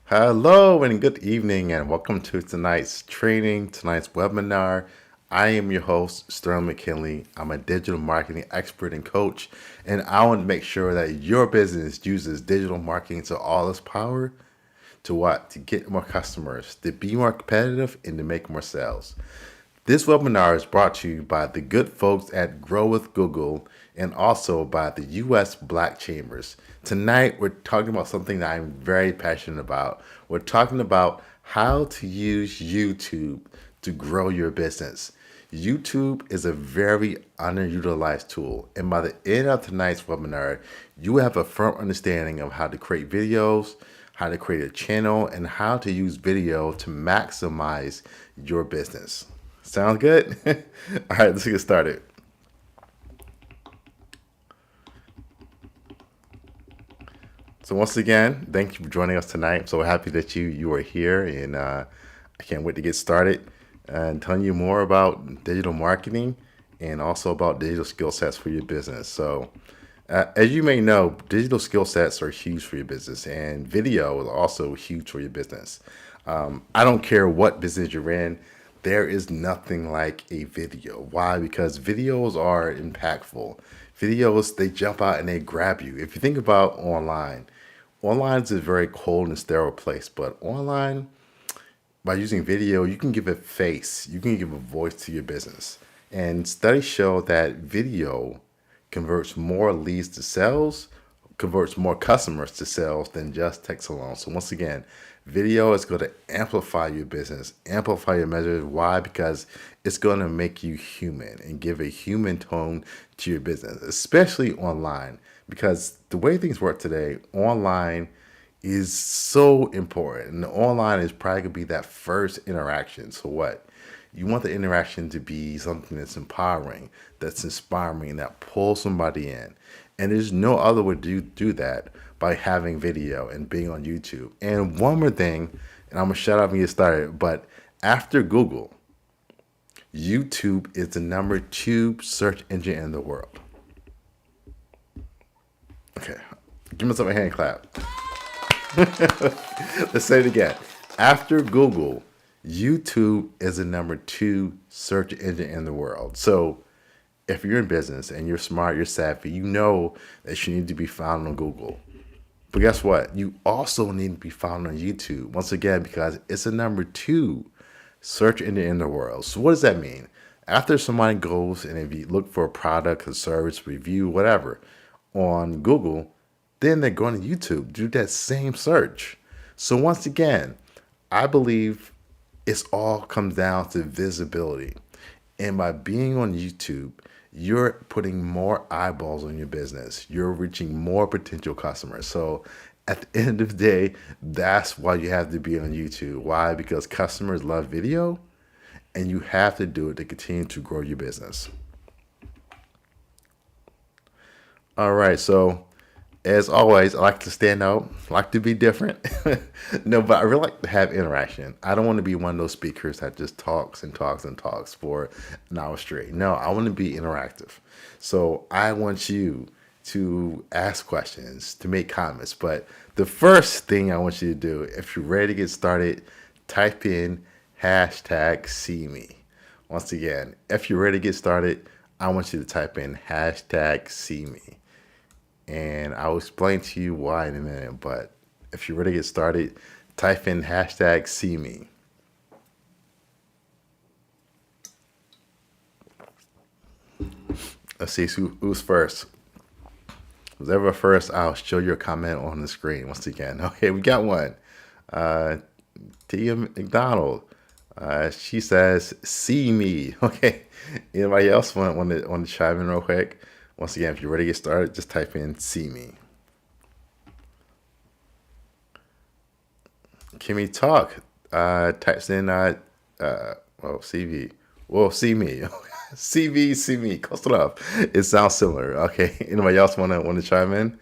Hello and good evening, and welcome to tonight's webinar. I am your host, Sterling McKinley. I'm a digital marketing expert and coach, and I want to make sure that your business uses digital marketing to all its power to what? To get more customers, to be more competitive, and to make more sales. This webinar is brought to you by the good folks at Grow with Google and also by the U.S. Black Chambers. Tonight, we're talking about something that I'm very passionate about. We're talking about how to use YouTube to grow your business. YouTube is a very underutilized tool, and by the end of tonight's webinar, you will have a firm understanding of how to create videos, how to create a channel, and how to use video to maximize your business. Sound good? All right, let's get started. So once again, thank you for joining us tonight. I'm so happy that you are here, and I can't wait to get started and telling you more about digital marketing and also about digital skill sets for your business. So as you may know, digital skill sets are huge for your business, and video is also huge for your business. I don't care what business you're in, there is nothing like a video. Why? Because videos are impactful. Videos, they jump out and they grab you. If you think about online is a very cold and sterile place, but online, by using video, you can give a face, you can give a voice to your business. And studies show that video converts more leads to sales, converts more customers to sales than just text alone. So once again, video is going to amplify your business, amplify your message. Why? Because it's going to make you human and give a human tone to your business, especially online. Because the way things work today, online is so important. And online is probably going to be that first interaction. So what? You want the interaction to be something that's empowering, that's inspiring, that pulls somebody in. And there's no other way to do that by having video and being on YouTube. And one more thing, and I'm going to shut up and get started, but after Google, YouTube is the number 2 search engine in the world. Okay, give myself a hand clap. Let's say it again. After Google, YouTube is the number 2 search engine in the world. So if you're in business and you're smart, you're savvy, you know that you need to be found on Google. But guess what? You also need to be found on YouTube. Once again, because it's the number 2 search engine in the world. So what does that mean? After somebody goes and if you look for a product, a service, review, whatever on Google, then they're going to YouTube, do that same search. So once again, I believe it's all comes down to visibility. And by being on YouTube, you're putting more eyeballs on your business. You're reaching more potential customers. So at the end of the day, that's why you have to be on YouTube. Why? Because customers love video and you have to do it to continue to grow your business. All right. So as always, I like to stand out, I like to be different. No, but I really like to have interaction. I don't want to be one of those speakers that just talks and talks and talks for an hour straight. No, I want to be interactive. So I want you to ask questions, to make comments. But the first thing I want you to do, if you're ready to get started, type in hashtag see me. Once again, if you're ready to get started, I want you to type in hashtag see me. And I'll explain to you why in a minute. But if you're ready to get started, type in hashtag see me. Let's see who's first. Who's ever first, I'll show your comment on the screen once again. Okay, we got one. Tia McDonald. She says, see me. Okay. Anybody else want to chime in real quick? Once again, if you're ready to get started, just type in see me. Kimmy Talk types in CV. Well, see me. CV, see me. Close enough. It sounds similar. Okay. Anybody else want to chime in?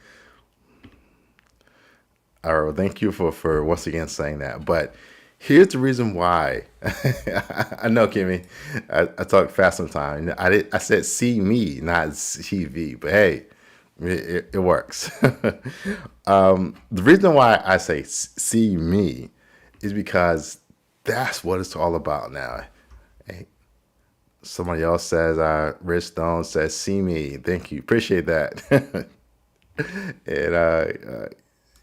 All right. Well, thank you for once again saying that. But here's the reason why. I know, Kimmy. I talk fast sometimes. I said see me, not CV. But hey, It works. The reason why I say see me is because that's what it's all about now. Hey, somebody else says, Rich Stone says, see me. Thank you. Appreciate that. And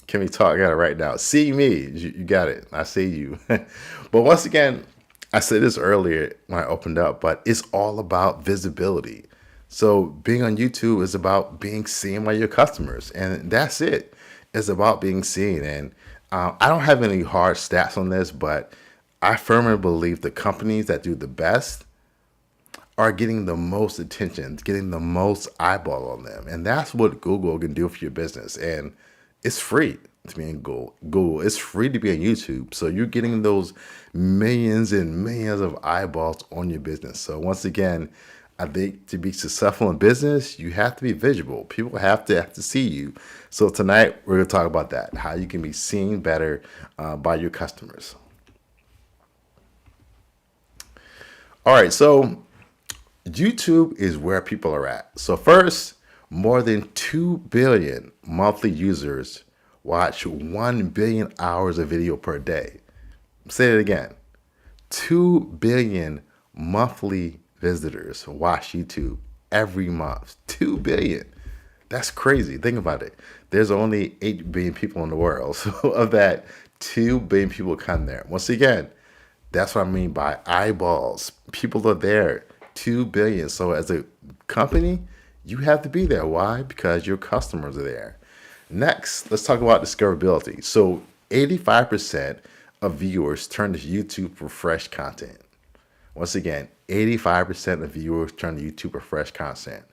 can we talk? I got it right now. See me. You got it. I see you. But once again, I said this earlier when I opened up, but it's all about visibility. So being on YouTube is about being seen by your customers, and that's it. It's about being seen. And I don't have any hard stats on this, but I firmly believe the companies that do the best are getting the most attention, getting the most eyeball on them. And that's what Google can do for your business. And it's free to be in Google. It's free to be on YouTube. So you're getting those millions and millions of eyeballs on your business. So once again, I think to be successful in business, you have to be visible. People have to see you. So tonight we're going to talk about that, how you can be seen better by your customers. All right, so YouTube is where people are at. So first, more than 2 billion monthly users watch 1 billion hours of video per day. Say it again. 2 billion monthly visitors watch YouTube every month. 2 billion. That's crazy. Think about it. There's only 8 billion people in the world. So of that, 2 billion people come there. Once again, that's what I mean by eyeballs. People are there. 2 billion. So as a company, you have to be there. Why? Because your customers are there. Next, let's talk about discoverability. So 85% of viewers turn to YouTube for fresh content. Once again, 85% of viewers turn to YouTube for fresh content.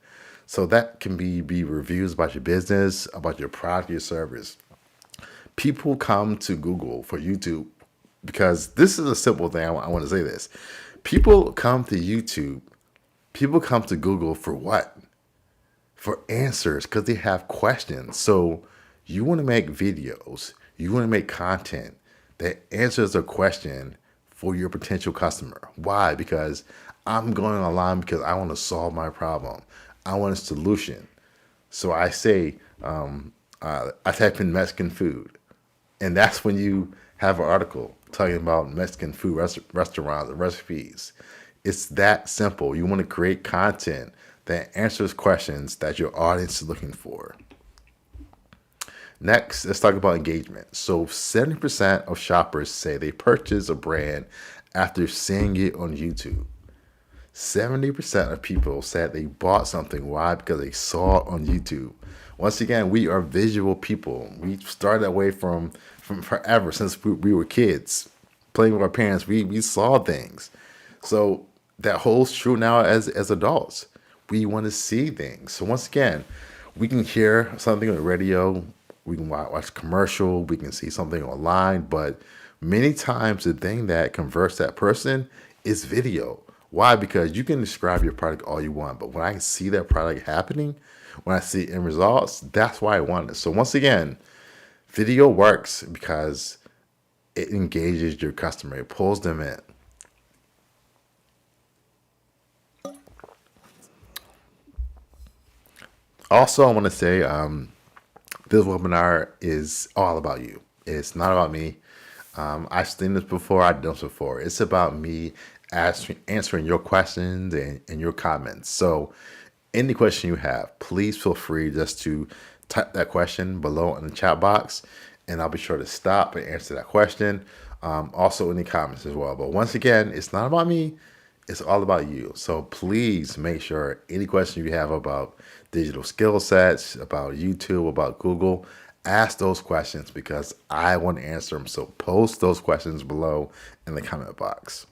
So that can be reviews about your business, about your product, your service. People come to Google for YouTube because this is a simple thing. I want to say this. People come to YouTube. People come to Google for what? For answers, because they have questions. So you want to make videos. You want to make content that answers a question for your potential customer. Why? Because I'm going online because I want to solve my problem. I want a solution. So I say, I type in Mexican food. And that's when you have an article talking about Mexican food restaurants and recipes. It's that simple. You want to create content that answers questions that your audience is looking for. Next, let's talk about engagement. So 70% of shoppers say they purchase a brand after seeing it on YouTube. 70% of people said they bought something. Why? Because they saw it on YouTube. Once again, we are visual people. We started that way from forever, since we were kids. Playing with our parents, we saw things. So that holds true now as adults. We want to see things. So once again, we can hear something on the radio, we can watch a commercial, we can see something online, but many times the thing that converts that person is video. Why? Because you can describe your product all you want, but when I see that product happening, when I see end results, that's why I want it. So once again, video works because it engages your customer. It pulls them in. Also, I want to say this webinar is all about you. It's not about me. I've seen this before. I've done this before. It's about me answering your questions and your comments. So any question you have, please feel free just to type that question below in the chat box, and I'll be sure to stop and answer that question. Also, any comments as well. But once again, it's not about me. It's all about you. So please make sure any question you have about digital skill sets, about YouTube, about Google, ask those questions because I want to answer them. So post those questions below in the comment box.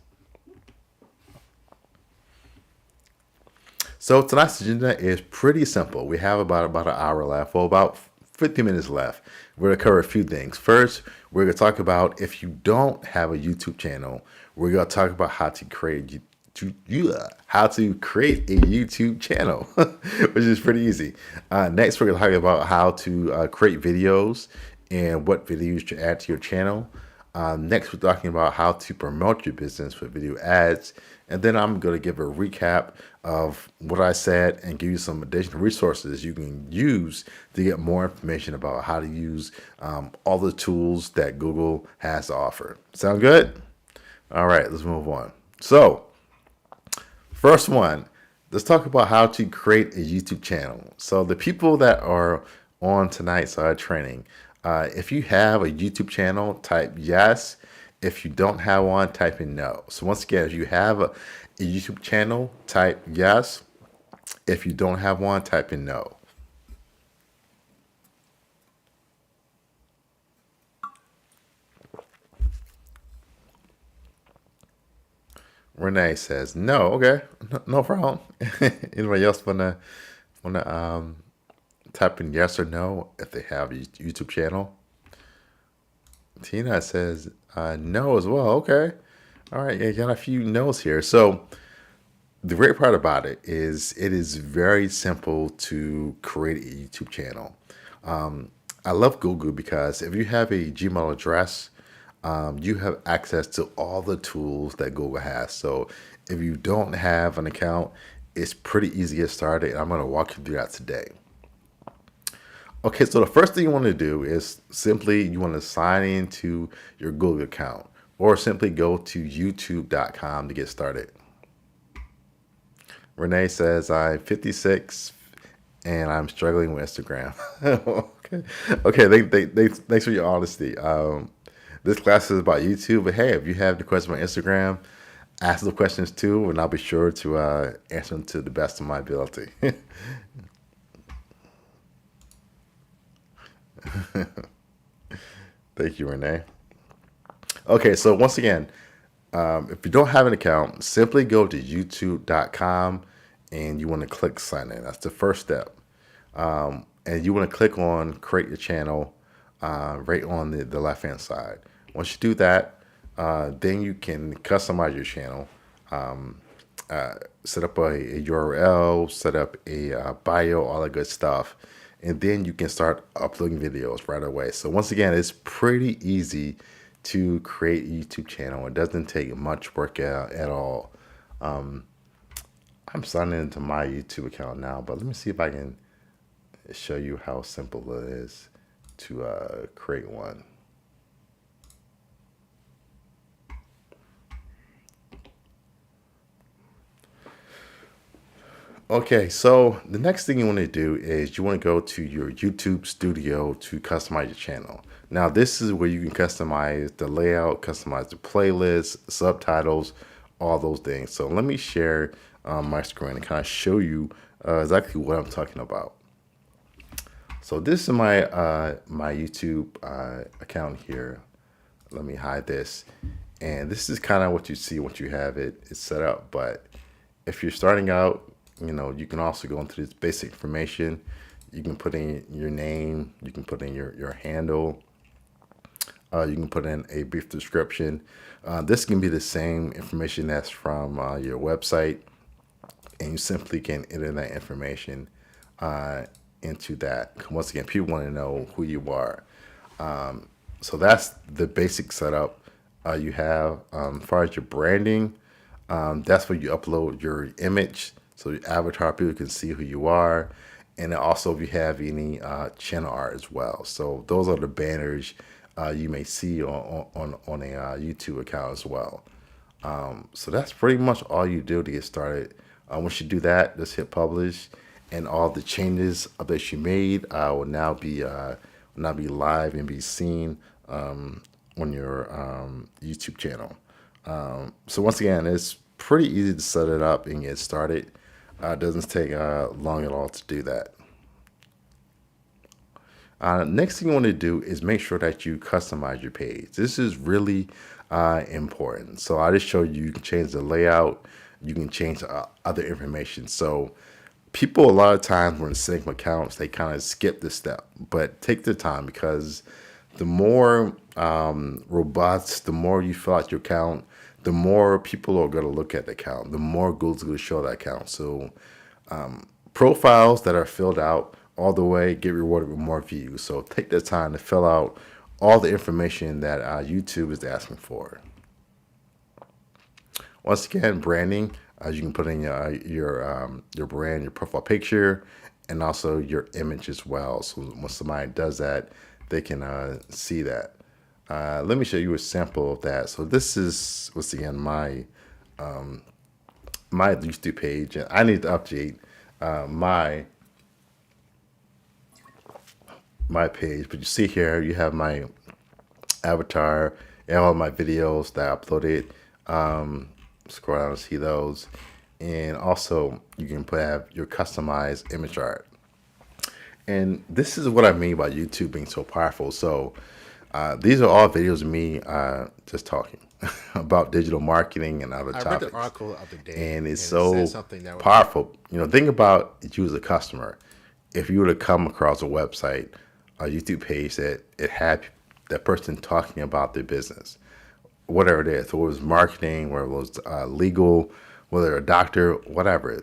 So tonight's agenda is pretty simple. We have about an hour left, well, about 50 minutes left. We're going to cover a few things. First, we're going to talk about if you don't have a YouTube channel, we're going to talk about how to create a YouTube channel, which is pretty easy. Next, we're going to talk about how to create videos and what videos to add to your channel. Next, we're talking about how to promote your business with video ads. And then I'm going to give a recap of what I said and give you some additional resources you can use to get more information about how to use all the tools that Google has to offer. Sound good? All right, let's move on. So, first one, let's talk about how to create a YouTube channel. So, the people that are on tonight's training, if you have a YouTube channel, type yes. If you don't have one, type in no. So, once again, if you have a YouTube channel, type yes. If you don't have one, type in no. Renee says no. Okay, no problem. Anybody else wanna type in yes or no if they have a YouTube channel? Tina says no as well. Okay, all right. Yeah, got a few no's here. So the great part about it is very simple to create a YouTube channel. I love Google because if you have a Gmail address, you have access to all the tools that Google has. So if you don't have an account, it's pretty easy to get started. And I'm going to walk you through that today. Okay, so the first thing you want to do is simply you want to sign into your Google account or simply go to youtube.com to get started. Renee says, I'm 56 and I'm struggling with Instagram. Okay. Thanks for your honesty. This class is about YouTube, but hey, if you have the question about Instagram, ask the questions too, and I'll be sure to answer them to the best of my ability. Thank you, Renee. Okay, so once again, if you don't have an account, simply go to youtube.com and you want to click sign in. That's the first step. And you want to click on create your channel right on the left hand side. Once you do that, then you can customize your channel, set up a URL, set up a bio, all that good stuff. And then you can start uploading videos right away. So once again, it's pretty easy to create a YouTube channel. It doesn't take much work at all. I'm signing into my YouTube account now, but let me see if I can show you how simple it is to create one. Okay, so the next thing you want to do is you want to go to your YouTube studio to customize your channel. Now, this is where you can customize the layout, customize the playlist, subtitles, all those things. So let me share my screen and kind of show you exactly what I'm talking about. So this is my my YouTube account here. Let me hide this. And this is kind of what you see once you have it's set up. But if you're starting out, you can also go into this basic information. You can put in your name. You can put in your handle. You can put in a brief description. This can be the same information that's from your website. And you simply can enter that information into that. Once again, people want to know who you are. So that's the basic setup you have. As far as your branding, that's where you upload your image. So your avatar, people can see who you are. And then also if you have any channel art as well. So those are the banners you may see on a YouTube account as well. So that's pretty much all you do to get started. Once you do that, just hit publish, and all the changes that you made will now be live and be seen on your YouTube channel. So once again, it's pretty easy to set it up and get started. It doesn't take long at all to do that. Next thing you want to do is make sure that you customize your page. This is really important. So I just showed you can change the layout. You can change other information. So people a lot of times when setting up accounts, they kind of skip this step. But take the time, because the more robust, the more you fill out your account, the more people are going to look at the account, the more Google's going to show that account. So profiles that are filled out all the way get rewarded with more views. So take the time to fill out all the information that YouTube is asking for. Once again, branding. You can put in your brand, your profile picture, and also your image as well. So when somebody does that, they can see that. Let me show you a sample of that. So this is once again my YouTube page, and I need to update my page. But you see here, you have my avatar and all my videos that I uploaded. Scroll down to see those, and also you can have your customized image art. And this is what I mean by YouTube being so powerful. So these are all videos of me just talking about digital marketing and other I read the topics. article of the day, And it's and it said so something that was powerful. Think about you as a customer. If you were to come across a website, a YouTube page that it had that person talking about their business, whatever it is, whether it was marketing, whether it was legal, whether a doctor, whatever,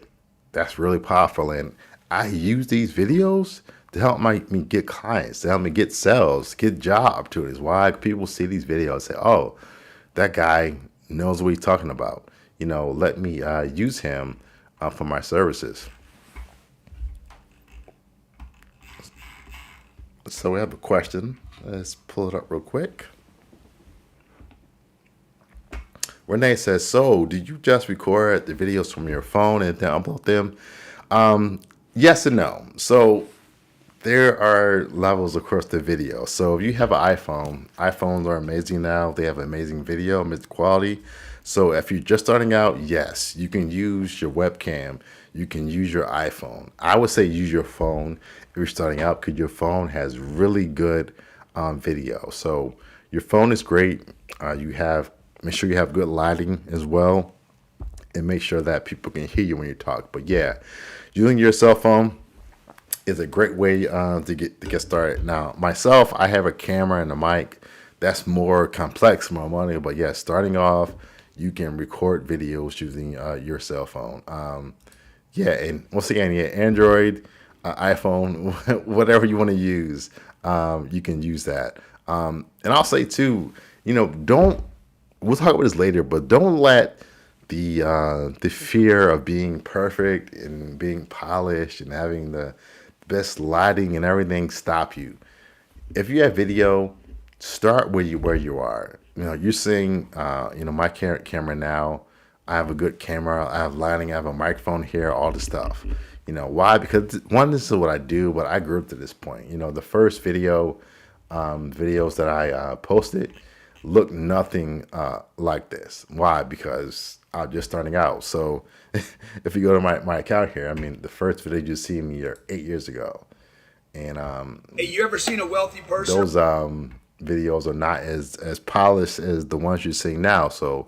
that's really powerful. And I use these videos to help me get clients, to help me get sales, get job opportunities. Why people see these videos and say, oh, that guy knows what he's talking about. Let me use him for my services. So we have a question. Let's pull it up real quick. Renee says, so did you just record the videos from your phone and then upload them? Yes and no. So there are levels across the video. So if you have an iPhone, iPhones are amazing now. They have amazing video, amazing quality. So if you're just starting out, yes, you can use your webcam. You can use your iPhone. I would say use your phone if you're starting out because your phone has really good video. So your phone is great. Make sure you have good lighting as well, and make sure that people can hear you when you talk. But yeah, using your cell phone is a great way to get started. Now, myself, I have a camera and a mic. That's more complex, more money. But yeah, starting off, you can record videos using your cell phone. Yeah, and once again, yeah, Android, iPhone, whatever you want to use, you can use that. And I'll say too, don't. We'll talk about this later, but don't let the fear of being perfect and being polished and having the best lighting and everything stop you. If you have video, start where you are. You're seeing my camera now. I have a good camera. I have lighting. I have a microphone here. All the stuff. Why? Because one, this is what I do, but I grew up to this point. The first videos that I posted look nothing like this. Why? Because I'm just starting out. So if you go to my account here, I mean, the first video you see me 8 years ago. And Hey, you ever seen a wealthy person? those videos are not as polished as the ones you're seeing now. So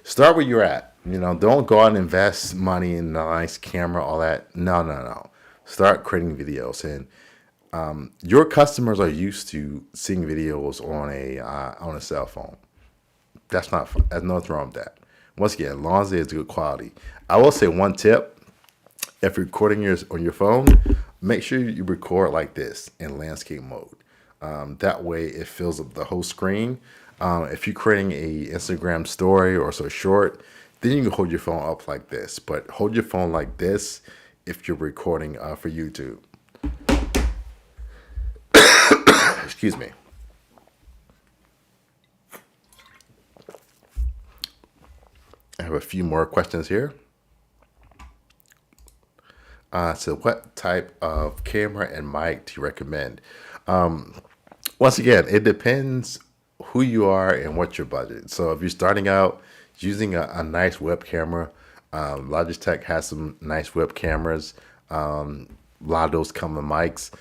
start where you're at. Don't go out and invest money in a nice camera, all that. No. Start creating videos. And your customers are used to seeing videos on a cell phone. There's nothing wrong with that. Once again, as long as it's good quality. I will say one tip: if you're recording on your phone, make sure you record like this in landscape mode. That way, it fills up the whole screen. If you're creating a Instagram story or so short, then you can hold your phone up like this. But hold your phone like this if you're recording for YouTube. Excuse me. I have a few more questions here. So what type of camera and mic do you recommend? Once again, it depends who you are and what's your budget. So if you're starting out using a nice web camera, Logitech has some nice web cameras. A lot of those come with mics.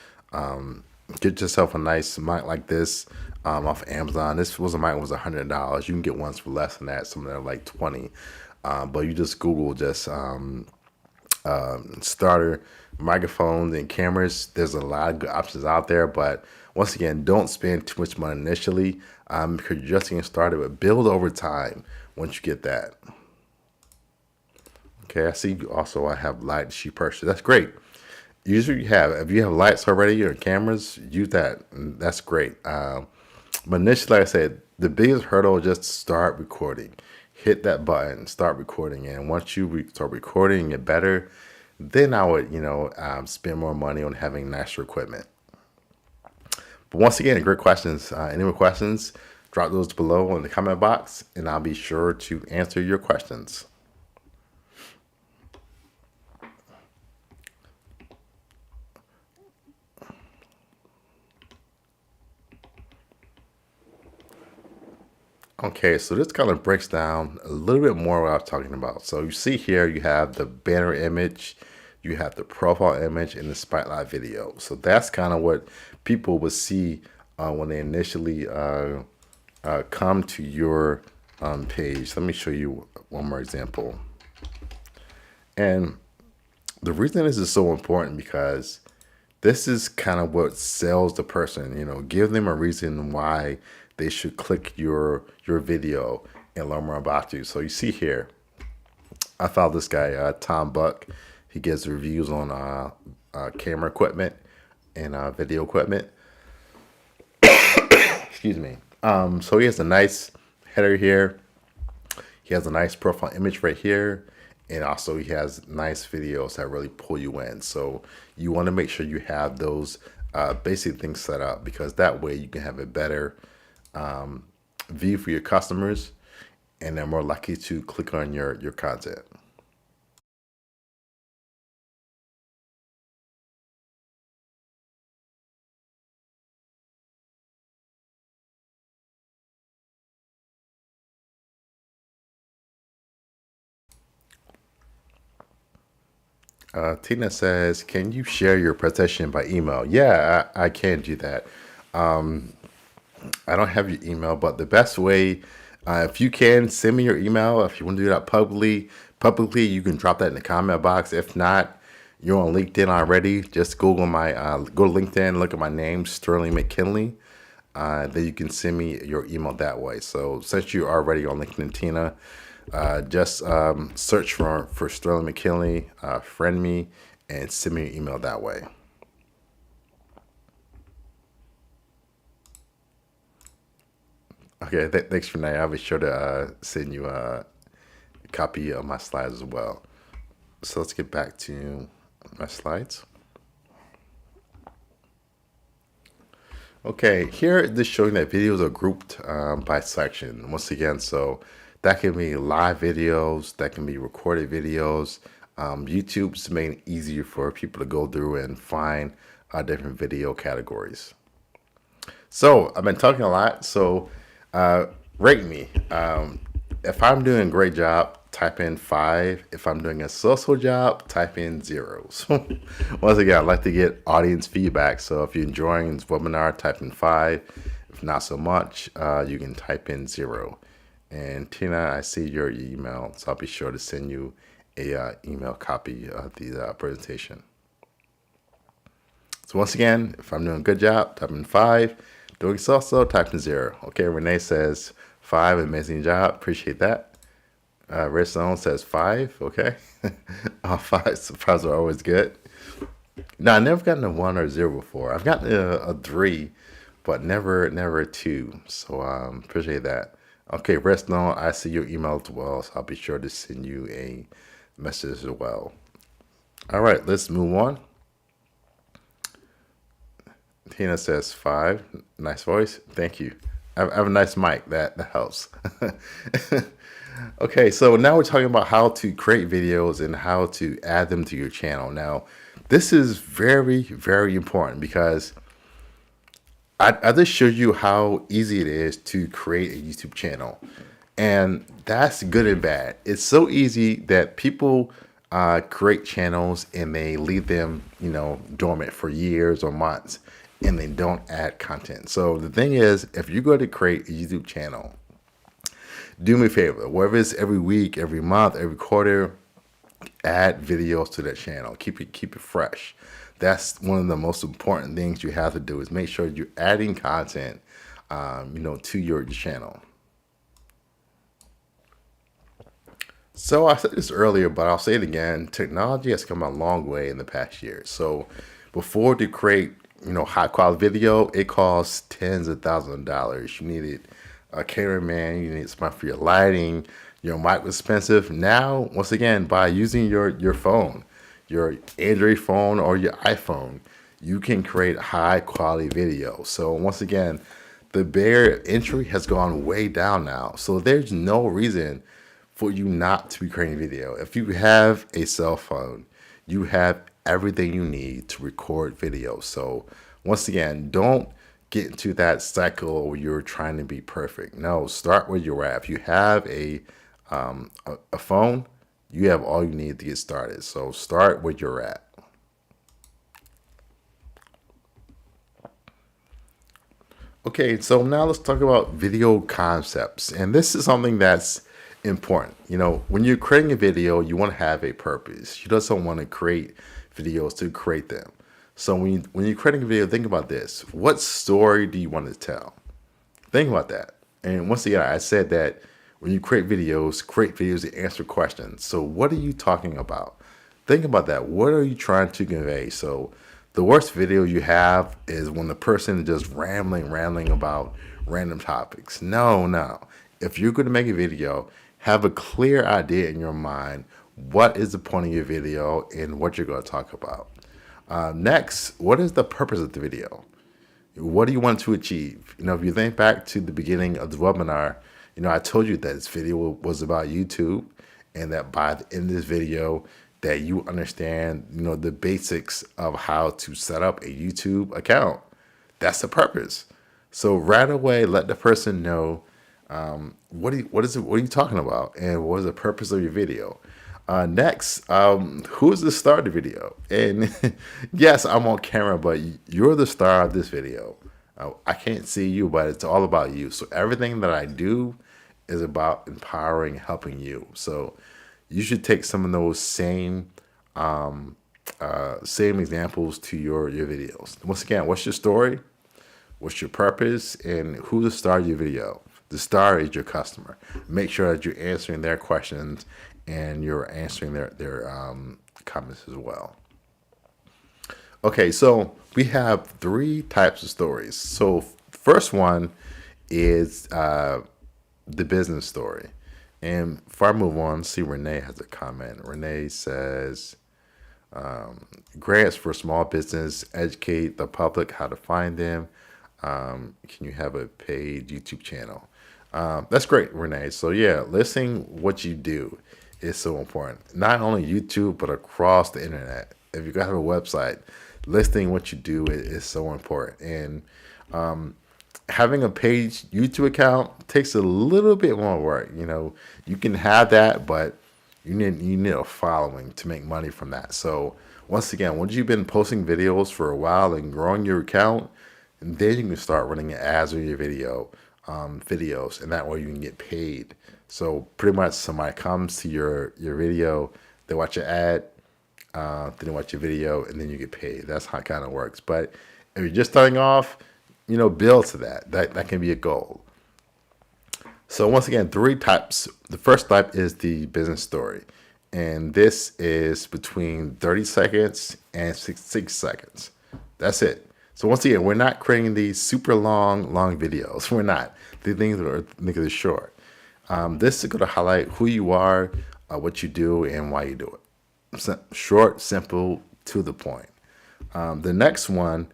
Get yourself a nice mic like this off Amazon. This was a mic was $100. You can get ones for less than that. Some of them are like 20. But you just Google starter microphones and cameras. There's a lot of good options out there, but once again, don't spend too much money initially because you're just getting started. But build over time once you get that. Okay, I see. Also, I have lights she purchased. That's great. Usually, if you have lights already or cameras, use that. That's great. But initially, like I said, the biggest hurdle is just start recording. Hit that button, start recording. And once you start recording and get better, then I would, spend more money on having nicer equipment. But once again, great questions. Any more questions, drop those below in the comment box, and I'll be sure to answer your questions. Okay, so this kind of breaks down a little bit more what I was talking about. So you see here, you have the banner image, you have the profile image, and the spotlight video. So that's kind of what people would see when they initially come to your page. Let me show you one more example. And the reason this is so important because this is kind of what sells the person, give them a reason why they should click your video and learn more about you. So you see here, I found this guy, Tom Buck. He gives reviews on camera equipment and video equipment. Excuse me. So he has a nice header here. He has a nice profile image right here. And also he has nice videos that really pull you in. So you want to make sure you have those basic things set up, because that way you can have a better view for your customers, and they're more likely to click on your content. Tina says, can you share your presentation by email? Yeah, I can do that. I don't have your email, but the best way, if you can, send me your email. If you want to do that publicly, you can drop that in the comment box. If not, you're on LinkedIn already, just Google go to LinkedIn, look at my name, Sterling McKinley. Then you can send me your email that way. So since you're already on LinkedIn, Tina, just search for Sterling McKinley, friend me, and send me your email that way. Okay, thanks for that. I'll be sure to send you a copy of my slides as well. So let's get back to my slides. Okay, here this showing that videos are grouped by section. Once again, so that can be live videos, that can be recorded videos. YouTube's made it easier for people to go through and find different video categories. So I've been talking a lot, so rate me. If I'm doing a great job, type in 5. If I'm doing a so-so job, type in 0. So once again, I'd like to get audience feedback. So if you're enjoying this webinar, type in 5. If not so much, you can type in 0. And Tina, I see your email, so I'll be sure to send you a email copy of the presentation. So once again, if I'm doing a good job, type in 5. Doing so-so, type in 0. Okay, Renee says 5, amazing job, appreciate that. Redstone says 5, okay. All 5s are always good. No, I've never gotten a 1 or 0 before. I've gotten a 3, but never a 2. So appreciate that. Okay, Redstone, I see your email as well, so I'll be sure to send you a message as well. All right, let's move on. Tina says 5. Nice voice. Thank you. I have a nice mic. That helps. Okay, so now we're talking about how to create videos and how to add them to your channel. Now, this is very, very important because I just showed you how easy it is to create a YouTube channel. And that's good and bad. It's so easy that people create channels and they leave them, dormant for years or months, and they don't add content. So the thing is, if you're going to create a YouTube channel, do me a favor, whether it's every week, every month, every quarter, add videos to that channel. Keep it fresh. That's one of the most important things you have to do, is make sure you're adding content, to your channel. So I said this earlier, but I'll say it again. Technology has come a long way in the past year. So before, to create high quality video, it costs tens of thousands of dollars. You needed a cameraman, you need somebody for your lighting, your mic was expensive. Now, once again, by using your phone, your Android phone or your iPhone, you can create high quality video. So once again, the barrier of entry has gone way down now. So there's no reason for you not to be creating video. If you have a cell phone, you have everything you need to record video. So once again, don't get into that cycle where you're trying to be perfect. No, start where you're at. If you have a phone, you have all you need to get started. So start where you're at. Okay, so now let's talk about video concepts. And this is something that's important. When you're creating a video, you want to have a purpose. You just don't want to create videos to create them. So when you're creating a video, think about this. What story do you want to tell? Think about that. And once again, I said that when you create videos to answer questions. So what are you talking about? Think about that. What are you trying to convey? So the worst video you have is when the person is just rambling about random topics. No, no. If you're going to make a video, have a clear idea in your mind. What is the point of your video and what you're going to talk about? Next, what is the purpose of the video? What do you want to achieve? If you think back to the beginning of the webinar, I told you that this video was about YouTube and that by the end of this video, that you understand, the basics of how to set up a YouTube account. That's the purpose. So right away, let the person know what are you talking about, and what is the purpose of your video. Next, who is the star of the video? And yes, I'm on camera, but you're the star of this video. I can't see you, but it's all about you. So everything that I do is about empowering, helping you. So you should take some of those same examples to your videos. Once again, what's your story? What's your purpose? And who's the star of your video? The star is your customer. Make sure that you're answering their questions and you're answering their comments as well. Okay, so we have 3 types of stories. So first one is the business story. And before I move on, see Renee has a comment. Renee says, grants for small business, educate the public how to find them. Can you have a paid YouTube channel? That's great, Renee. So yeah, listing what you do is so important. Not only YouTube, but across the internet. If you have a website, listing what you do is so important. And having a paid YouTube account takes a little bit more work. You can have that, but you need a following to make money from that. So once again, once you've been posting videos for a while and growing your account, and then you can start running ads on your videos, and that way you can get paid. So pretty much somebody comes to your video, they watch your ad, then they watch your video, and then you get paid. That's how it kind of works. But if you're just starting off, build to that. That can be a goal. So once again, 3 types. The first type is the business story. And this is between 30 seconds and 6 seconds. That's it. So once again, we're not creating these super long videos. We're not. The things are short. This is going to highlight who you are, what you do, and why you do it. Short, simple, to the point. The next one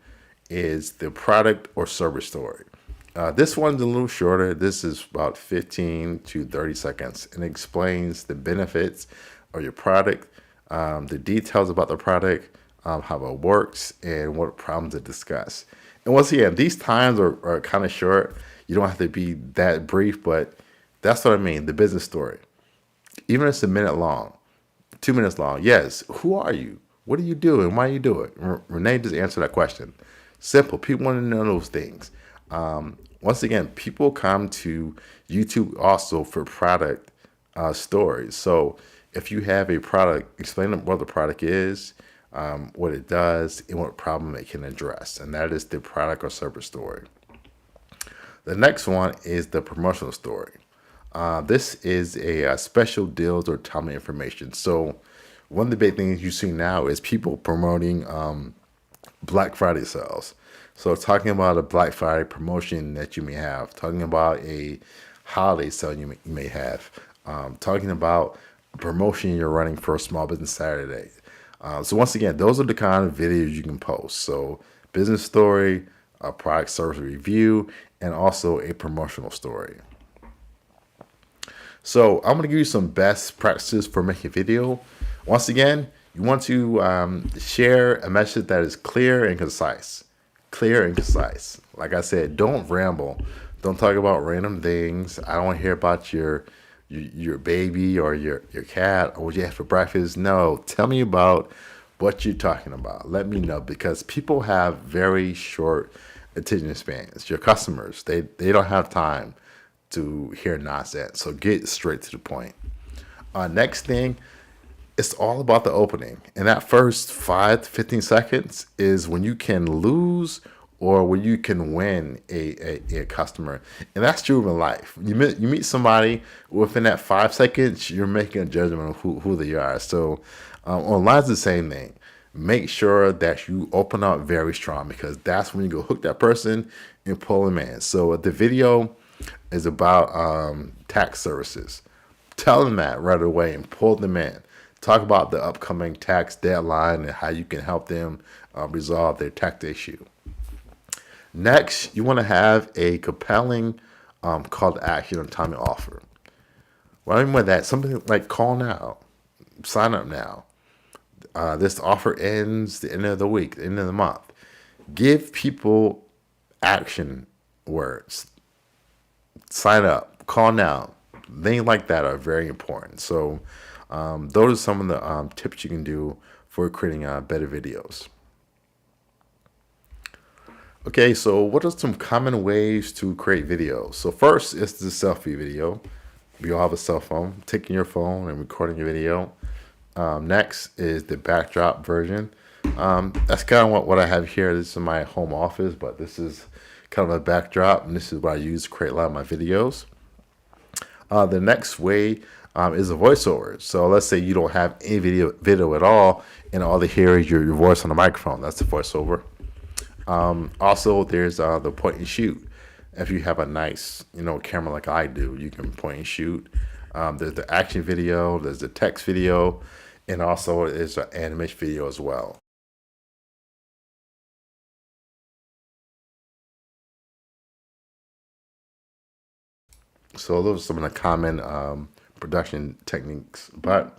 is the product or service story. This one's a little shorter. This is about 15 to 30 seconds and explains the benefits of your product, the details about the product, how it works, and what problems to discuss. And once again, these times are kind of short. You don't have to be that brief, but that's what I mean, the business story. Even if it's a minute long, 2 minutes long, yes, who are you? What do you do and why you do it? Renee just answered that question. Simple. People want to know those things. Once again, people come to YouTube also for product stories. So if you have a product, explain what the product is, what it does, and what problem it can address. And that is the product or service story. The next one is the promotional story. This is a special deals or timely information. So one of the big things you see now is people promoting Black Friday sales. So talking about a Black Friday promotion that you may have, talking about a holiday sale you may have, talking about a promotion you're running for a small business Saturday. So once again, those are the kind of videos you can post. So business story, a product service review, and also a promotional story. So I'm going to give you some best practices for making a video. Once again, you want to share a message that is clear and concise. Clear and concise. Like I said, don't ramble. Don't talk about random things. I don't want to hear about your baby or your cat or what you had for breakfast. No, tell me about what you're talking about. Let me know, because people have very short attention spans. Your customers, they don't have time to hear nonsense. So get straight to the point. Next thing, it's all about the opening. And that first 5 to 15 seconds is when you can lose or when you can win a customer. And that's true in life. You meet somebody, within that 5 seconds, you're making a judgment of who they are. So online is the same thing. Make sure that you open up very strong, because that's when you go hook that person and pull them in. So the video is about tax services. Tell them that right away and pull them in. Talk about the upcoming tax deadline and how you can help them resolve their tax issue. Next, you want to have a compelling call to action or time to offer. What I mean by that, something like call now, sign up now. This offer ends the end of the week, the end of the month. Give people action words. Sign up, call now. Things like that are very important. So those are some of the tips you can do for creating better videos. Okay, so what are some common ways to create videos? So first is the selfie video. We all have a cell phone, taking your phone and recording your video. Next is the backdrop version. That's kind of what I have here. This is my home office, but this is kind of a backdrop, and this is what I use to create a lot of my videos. The next way is a voiceover. So let's say you don't have any video at all, and all they hear is your voice on the microphone. That's the voiceover. Also, there's the point and shoot. If you have a nice, camera like I do, you can point and shoot. There's the action video, there's the text video, and also there's an animation video as well. So those are some of the common production techniques. But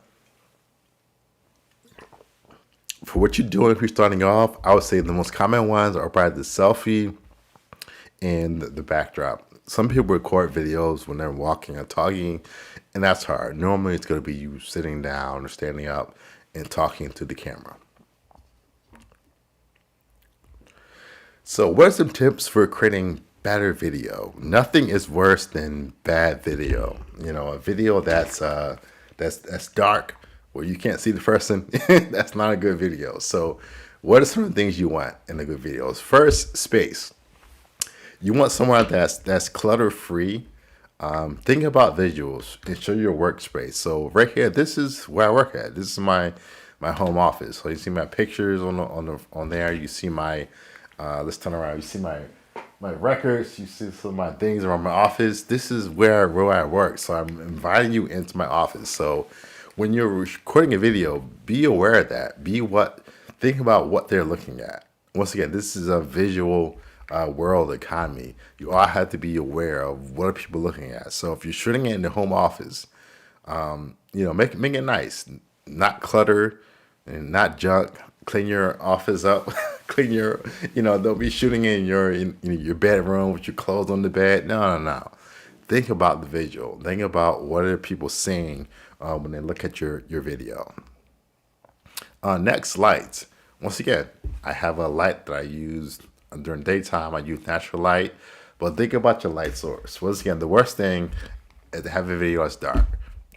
for what you're doing, if you're starting off, I would say the most common ones are probably the selfie and the backdrop. Some people record videos when they're walking or talking, and that's hard. Normally, it's going to be you sitting down or standing up and talking to the camera. So what are some tips for creating better video? Nothing is worse than bad video. A video that's dark, where you can't see the person, that's not a good video. So what are some of the things you want in a good videos? First, space. You want someone that's clutter free. Think about visuals and show your workspace. So right here, this is where I work at. This is my home office. So you see my pictures on there. You see my let's turn around. You see my records. You see some of my things around my office. This is where I work. So I'm inviting you into my office. So when you're recording a video, be aware of that. Think about what they're looking at. Once again, this is a visual world economy. You all have to be aware of what are people looking at. So if you're shooting it in the home office, make it nice, not clutter and not junk. Clean your office up. Clean your, don't be shooting in your bedroom with your clothes on the bed. No. Think about the visual. Think about what are people seeing when they look at your video. Next, lights. Once again, I have a light that I use during daytime. I use natural light, but think about your light source. Once again, the worst thing is to have a video that's dark,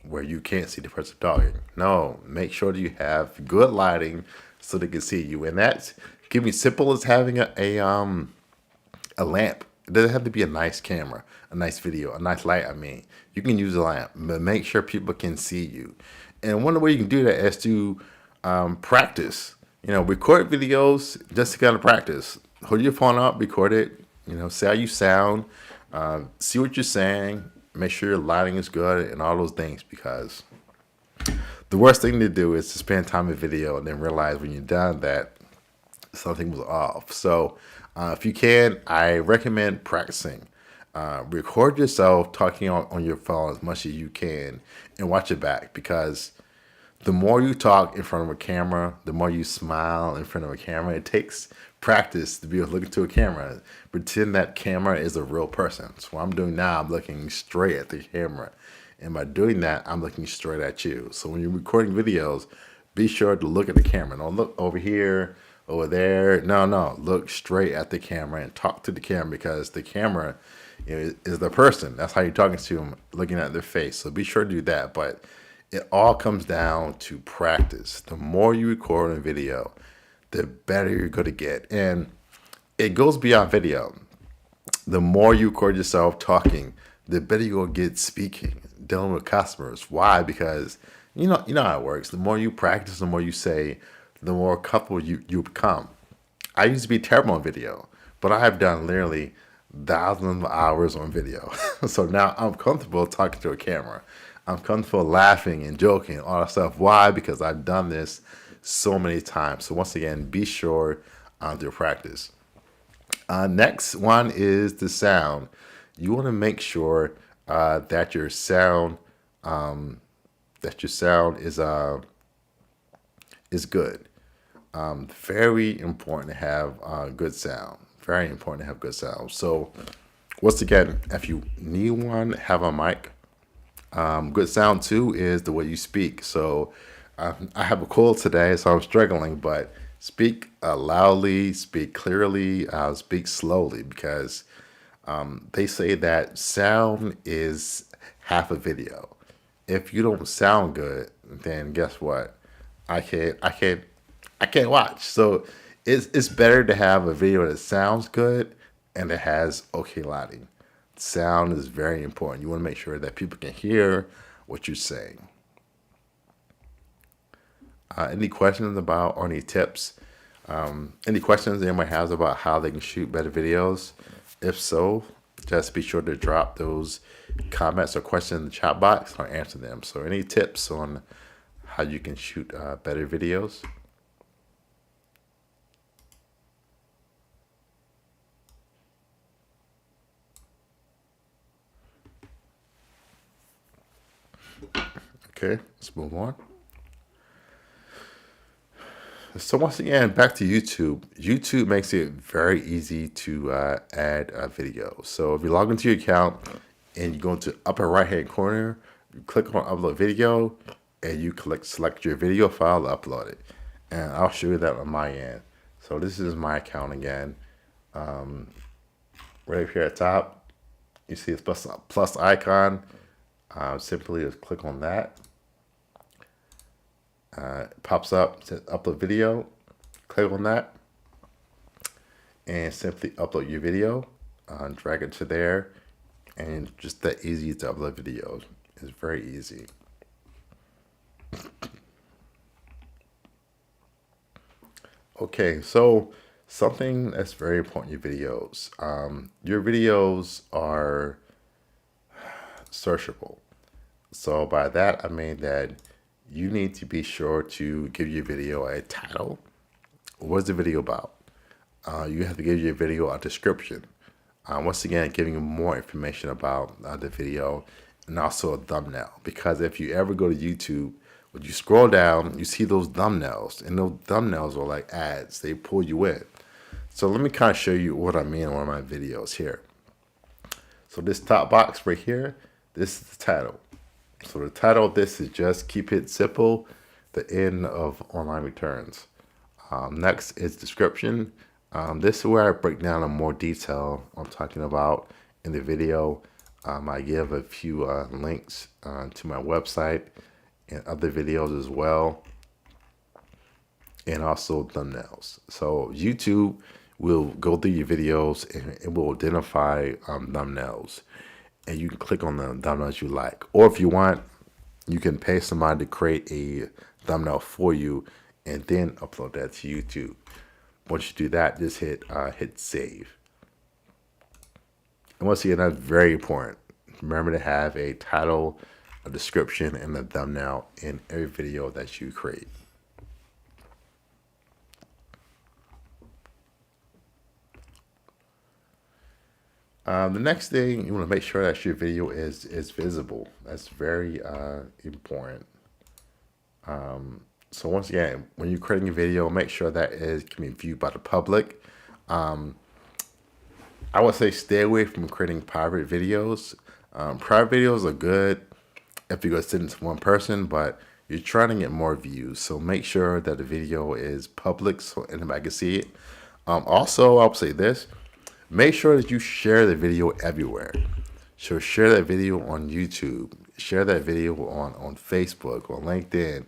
where you can't see the person talking. No, make sure that you have good lighting so they can see you, and that can be simple as having a lamp. It doesn't have to be a nice camera, a nice video, a nice light. You can use a lamp, but make sure people can see you. And one of the ways you can do that is to practice. record videos just to kind of practice. Hold your phone up, record it. See how you sound, see what you're saying, make sure your lighting is good, and all those things. Because the worst thing to do is to spend time in video and then realize when you're done that something was off. So if you can, I recommend practicing. Record yourself talking on your phone as much as you can and watch it back, because the more you talk in front of a camera, the more you smile in front of a camera. It takes practice to be able to look into a camera, pretend that camera is a real person. So what I'm doing now, I'm looking straight at the camera. And by doing that, I'm looking straight at you. So when you're recording videos, be sure to look at the camera. Don't look over here, over there. No. Look straight at the camera and talk to the camera, because the camera is the person. That's how you're talking to them, looking at their face. So be sure to do that. But it all comes down to practice. The more you record a video, the better you're going to get. And it goes beyond video. The more you record yourself talking, the better you're going to get speaking, dealing with customers. Why? Because you know how it works. The more you practice, the more you say, the more comfortable you become. I used to be terrible on video, but I have done literally thousands of hours on video. So now I'm comfortable talking to a camera. I'm comfortable laughing and joking, all that stuff. Why? Because I've done this so many times. So once again, be sure to practice. Next one is the sound. You want to make sure that your sound is good. Very important to have good sound. Very important to have good sound. So once again, if you need one, have a mic. Good sound too is the way you speak. So I have a cold today, so I'm struggling, but speak loudly, speak clearly, speak slowly, because they say that sound is half a video. If you don't sound good, then guess what? I can't watch. So it's better to have a video that sounds good and that has okay lighting. Sound is very important. You want to make sure that people can hear what you're saying. Any questions about, or any tips? Any questions anyone has about how they can shoot better videos? If so, just be sure to drop those comments or questions in the chat box, and I'll answer them. So any tips on how you can shoot better videos? Okay, let's move on. So once again, back to YouTube. YouTube makes it very easy to add a video. So if you log into your account and you go into upper right hand corner, you click on upload video, and you select your video file to upload it. And I'll show you that on my end. So this is my account again. Right up here at the top, you see this plus icon. Simply just click on that. It pops up, says upload video. Click on that and simply upload your video. Drag it to there, and just that easy to upload videos. It's very easy. Okay, so something that's very important in your videos. Your videos are searchable. So by that, I mean that you need to be sure to give your video a title. What's the video about? You have to give your video a description. Once again, giving you more information about the video, and also a thumbnail. Because if you ever go to YouTube, when you scroll down, you see those thumbnails, and those thumbnails are like ads. They pull you in. So let me kind of show you what I mean in one of my videos here. So this top box right here, this is the title. So the title of this is just Keep It Simple, the end of online returns. Next is description. This is where I break down in more detail I'm talking about in the video. I give a few links to my website and other videos as well, and also thumbnails. So YouTube will go through your videos and it will identify thumbnails, and you can click on the thumbnails you like. Or if you want, you can pay somebody to create a thumbnail for you and then upload that to YouTube. Once you do that, just hit save. And once again, that's very important. Remember to have a title, a description, and a thumbnail in every video that you create. The next thing, you want to make sure that your video is visible. That's very important. So once again, when you're creating a video, make sure that it can be viewed by the public. I would say stay away from creating private videos. Private videos are good if you go send it to one person, but you're trying to get more views. So make sure that the video is public so anybody can see it. Also, I'll say this. Make sure that you share the video everywhere. So share that video on YouTube. Share that video on Facebook, on LinkedIn,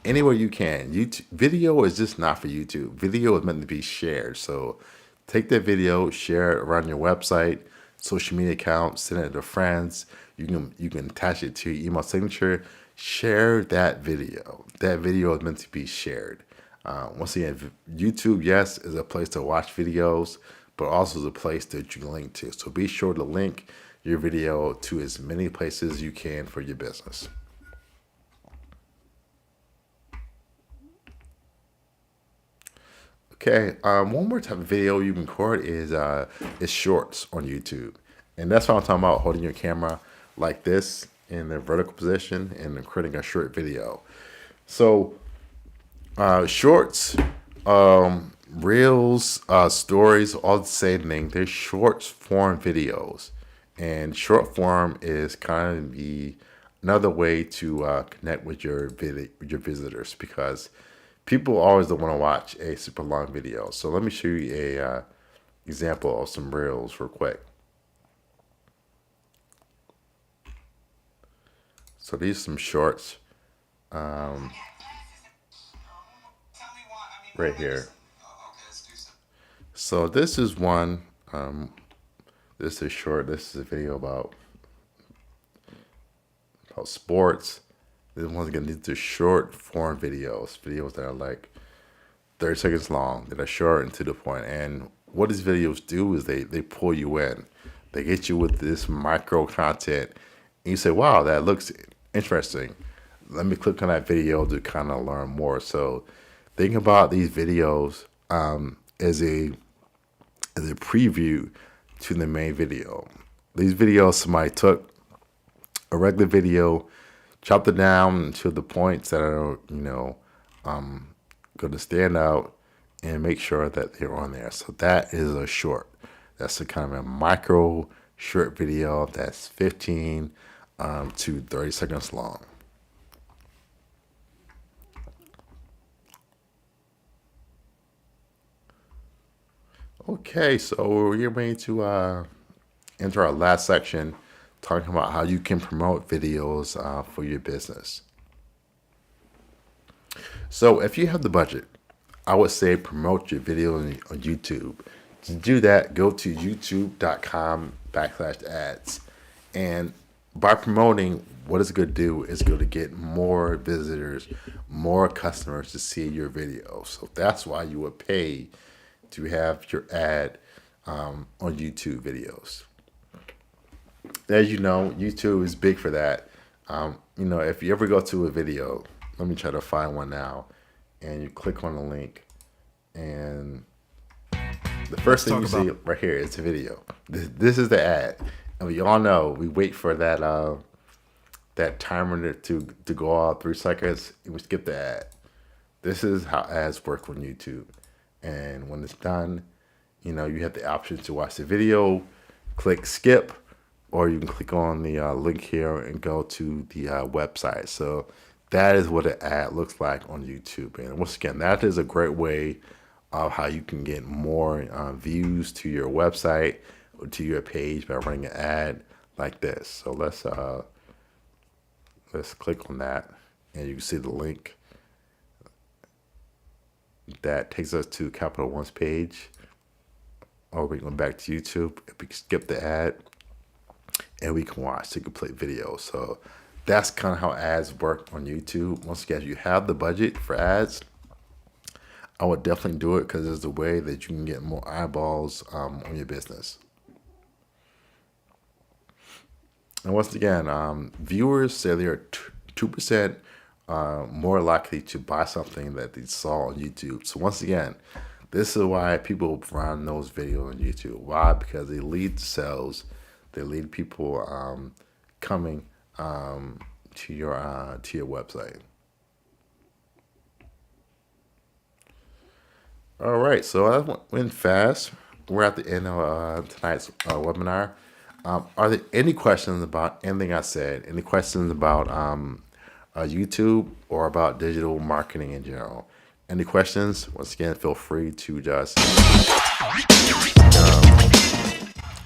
anywhere you can. YouTube video is just not for YouTube. Video is meant to be shared. So take that video, share it around your website, social media account, send it to friends. You can attach it to your email signature. Share that video. That video is meant to be shared. Once again, YouTube, yes, is a place to watch videos, but also is a place that you can link to. So be sure to link your video to as many places as you can for your business. Okay, one more type of video you can record is shorts on YouTube. And that's what I'm talking about, holding your camera like this in the vertical position and creating a short video. So shorts, reels, stories, all the same thing. They're short form videos. And short form is kind of another way to connect with your visitors, because people always don't want to watch a super long video. So let me show you a example of some reels real quick. So these are some shorts right here. So this is one. This is short. This is a video about sports. This once again, these are short form videos that are like 30 seconds long, that are short and to the point. And what these videos do is they pull you in. They get you with this micro content, and you say, "Wow, that looks interesting. Let me click on that video to kind of learn more." So think about these videos as a preview to the main video. These videos, somebody took a regular video, chopped it down to the points that are, going to stand out, and make sure that they're on there. So that is a short. That's a kind of a micro short video that's 15 to 30 seconds long. Okay, so we're going to enter our last section, talking about how you can promote videos for your business. So if you have the budget, I would say promote your video on YouTube. To do that, go to youtube.com/ads. And by promoting, what it's going to do is going to get more visitors, more customers to see your video. So that's why you would pay to have your ad on YouTube videos. As you know, YouTube is big for that. If you ever go to a video, let me try to find one now, and you click on the link, and the first thing you see right here is the video. This is the ad, and we all know we wait for that timer to go out 3 seconds, and we skip the ad. This is how ads work on YouTube. And when it's done, you have the option to watch the video, click skip, or you can click on the link here and go to the website. So that is what an ad looks like on YouTube. And once again, that is a great way of how you can get more views to your website or to your page by running an ad like this. So let's click on that, and you can see the link. That takes us to Capital One's page. Or we can go back to YouTube. If we can skip the ad, and we can watch the complete video. So that's kind of how ads work on YouTube. Once again, if you have the budget for ads, I would definitely do it because it's a way that you can get more eyeballs on your business. And once again, viewers say they are 2% more likely to buy something that they saw on YouTube. So once again, this is why people find those videos on YouTube. Why? Because they lead to sales. They lead people coming to your website. All right, so that went fast. We're at the end of tonight's webinar. Are there any questions about anything I said? Any questions about YouTube or about digital marketing in general? Any questions? Once again, feel free to just,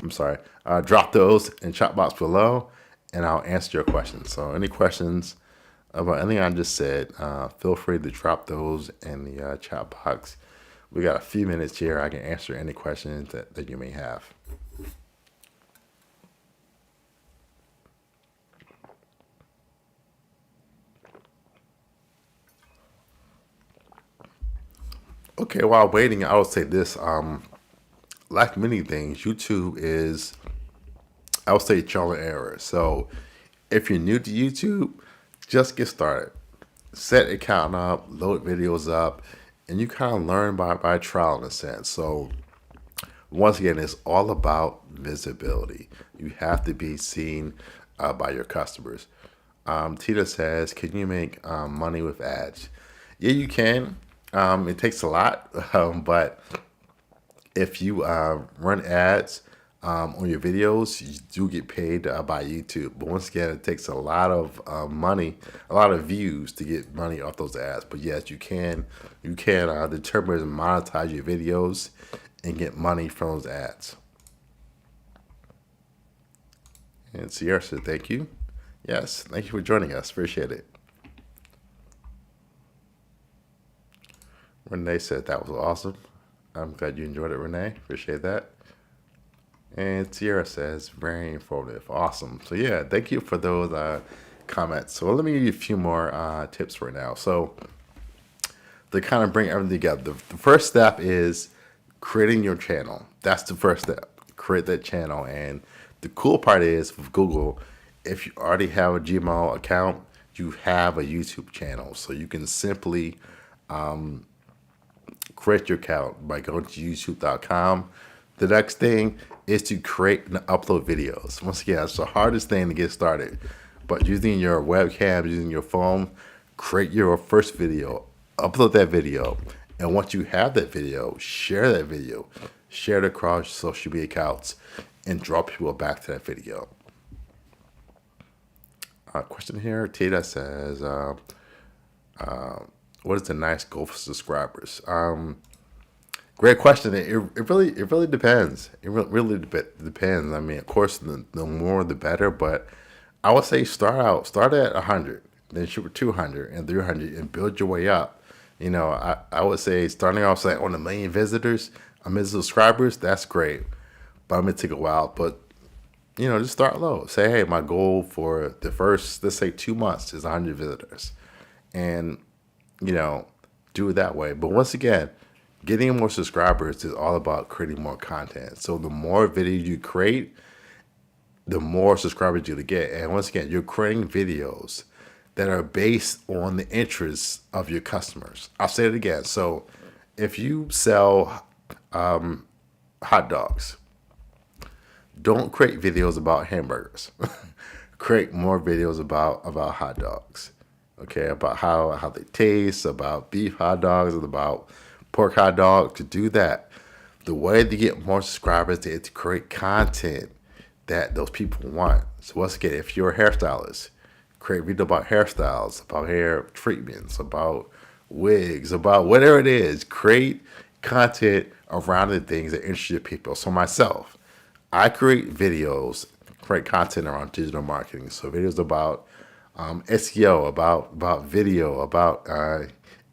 I'm sorry, drop those in chat box below, and I'll answer your questions. So any questions about anything I just said, feel free to drop those in the chat box. We got a few minutes here. I can answer any questions that you may have. Okay, while waiting, I would say this. Like many things, YouTube is, I would say, trial and error. So if you're new to YouTube, just get started. Set an account up, load videos up, and you kind of learn by trial in a sense. So once again, it's all about visibility. You have to be seen by your customers. Tita says, can you make money with ads? Yeah, you can. It takes a lot, but if you run ads on your videos, you do get paid by YouTube. But once again, it takes a lot of money, a lot of views to get money off those ads. But yes, you can determine and monetize your videos and get money from those ads. And Sierra said, thank you. Yes, thank you for joining us. Appreciate it. Renee said that was awesome. I'm glad you enjoyed it, Renee. Appreciate that. And Sierra says, very informative. Awesome. So yeah, thank you for those comments. So let me give you a few more tips right now. So to kind of bring everything together, the first step is creating your channel. That's the first step. Create that channel. And the cool part is with Google, if you already have a Gmail account, you have a YouTube channel. So you can simply create your account by going to youtube.com. The next thing is to create and upload videos. Once again, it's the hardest thing to get started. But using your webcam, using your phone, create your first video, upload that video. And once you have that video, share that video. Share it across social media accounts and draw people back to that video. Question here, Tita says, what is the nice goal for subscribers? Great question. It really depends. It really depends. I mean, of course, the more the better. But I would say start at 100, then shoot for 200 and 300, and build your way up. You know, I would say starting off say on 1 million visitors, 1 million subscribers. That's great, but I'm gonna take a while. But you know, just start low. Say, hey, my goal for the first, let's say 2 months is 100 visitors, and you know, do it that way. But once again, getting more subscribers is all about creating more content. So the more videos you create, the more subscribers you'll get. And once again, you're creating videos that are based on the interests of your customers. I'll say it again. So if you sell hot dogs, don't create videos about hamburgers. Create more videos about hot dogs. Okay, about how they taste, about beef hot dogs, and about pork hot dogs. To do that, the way to get more subscribers is to create content that those people want. So once again, if you're a hairstylist, create video about hairstyles, about hair treatments, about wigs, about whatever it is. Create content around the things that interest your people. So myself, I create videos, create content around digital marketing. So videos about SEO, about video, about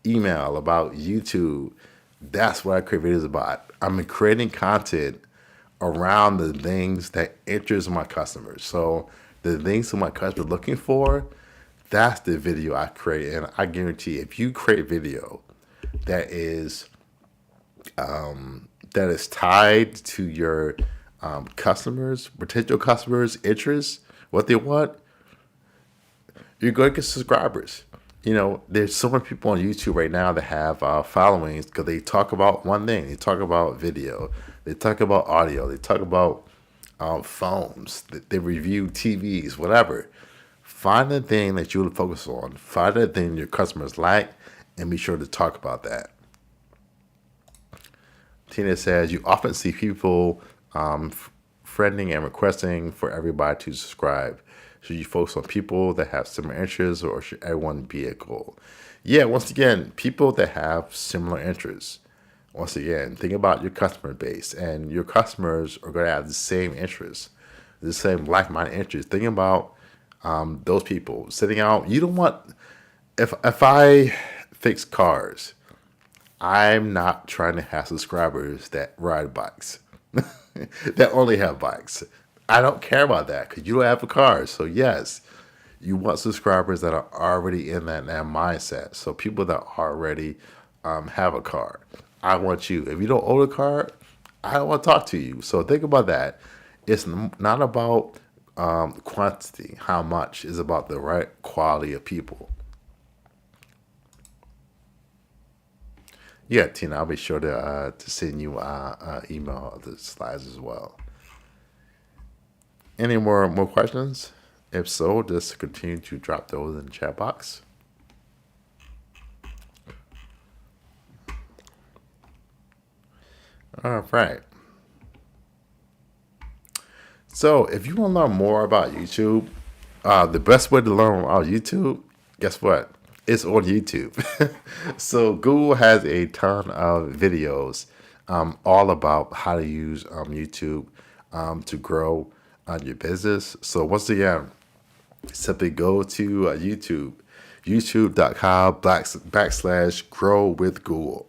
email, about YouTube. That's what I create videos about. I'm creating content around the things that interest my customers. So the things that my customers are looking for, that's the video I create. And I guarantee if you create video that is tied to your customers, potential customers' interests, what they want, you're going to get subscribers. There's so many people on YouTube right now that have followings because they talk about one thing. They talk about video. They talk about audio. They talk about phones. They review TVs, whatever. Find the thing that you will focus on. Find the thing your customers like, and be sure to talk about that. Tina says, you often see people friending and requesting for everybody to subscribe. Should you focus on people that have similar interests, or should everyone be a goal? Yeah, once again, people that have similar interests. Once again, think about your customer base, and your customers are going to have the same interests, the same like-minded interests. Think about those people sitting out. You don't want, if I fix cars, I'm not trying to have subscribers that ride bikes, that only have bikes. I don't care about that because you don't have a car. So yes, you want subscribers that are already in that mindset. So people that already have a car. I want you. If you don't own a car, I don't want to talk to you. So think about that. It's not about quantity, how much. It's about the right quality of people. Yeah, Tina, I'll be sure to send you email of the slides as well. Any more questions? If so, just continue to drop those in the chat box. All right. So if you want to learn more about YouTube, the best way to learn about YouTube, guess what? It's on YouTube. So Google has a ton of videos all about how to use YouTube to grow your business. So once again, simply go to YouTube, youtube.com/grow with Google.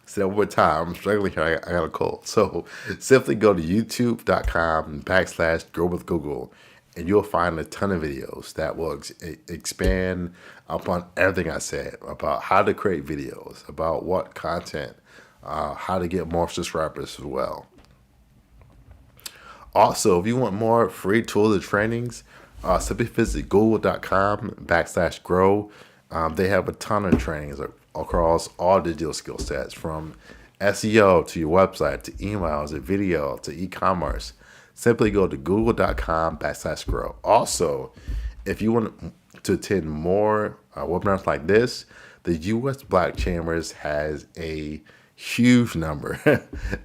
Say that one more time. I'm struggling here. I got a cold. So simply go to youtube.com/grow with Google, and you'll find a ton of videos that will expand upon everything I said about how to create videos, about what content, how to get more subscribers as well. Also, if you want more free tools and trainings, simply visit google.com/grow. They have a ton of trainings across all digital skill sets, from SEO to your website to emails and video to e-commerce. Simply go to google.com/grow. Also, if you want to attend more webinars like this, the U.S. Black Chambers has a huge number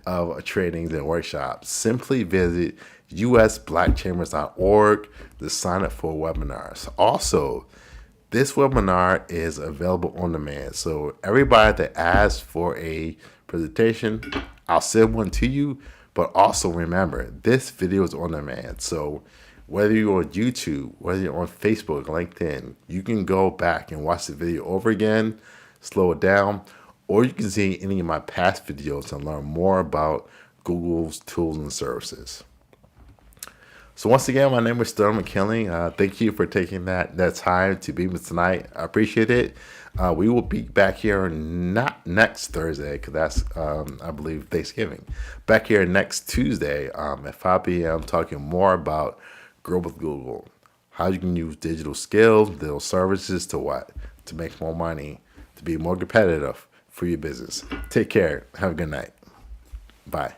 of trainings and workshops. Simply visit usblackchambers.org to sign up for webinars. Also, this webinar is available on demand. So everybody that asks for a presentation, I'll send one to you. But also remember, this video is on demand. So whether you're on YouTube, whether you're on Facebook, LinkedIn, you can go back and watch the video over again, slow it down, or you can see any of my past videos and learn more about Google's tools and services. So once again, my name is Sterling McKinley. Thank you for taking that time to be with me tonight. I appreciate it. We will be back here not next Thursday, because that's, I believe, Thanksgiving. Back here next Tuesday at 5 p.m. talking more about Grow with Google. How you can use digital skills, digital services to what? To make more money, to be more competitive for your business. Take care. Have a good night. Bye.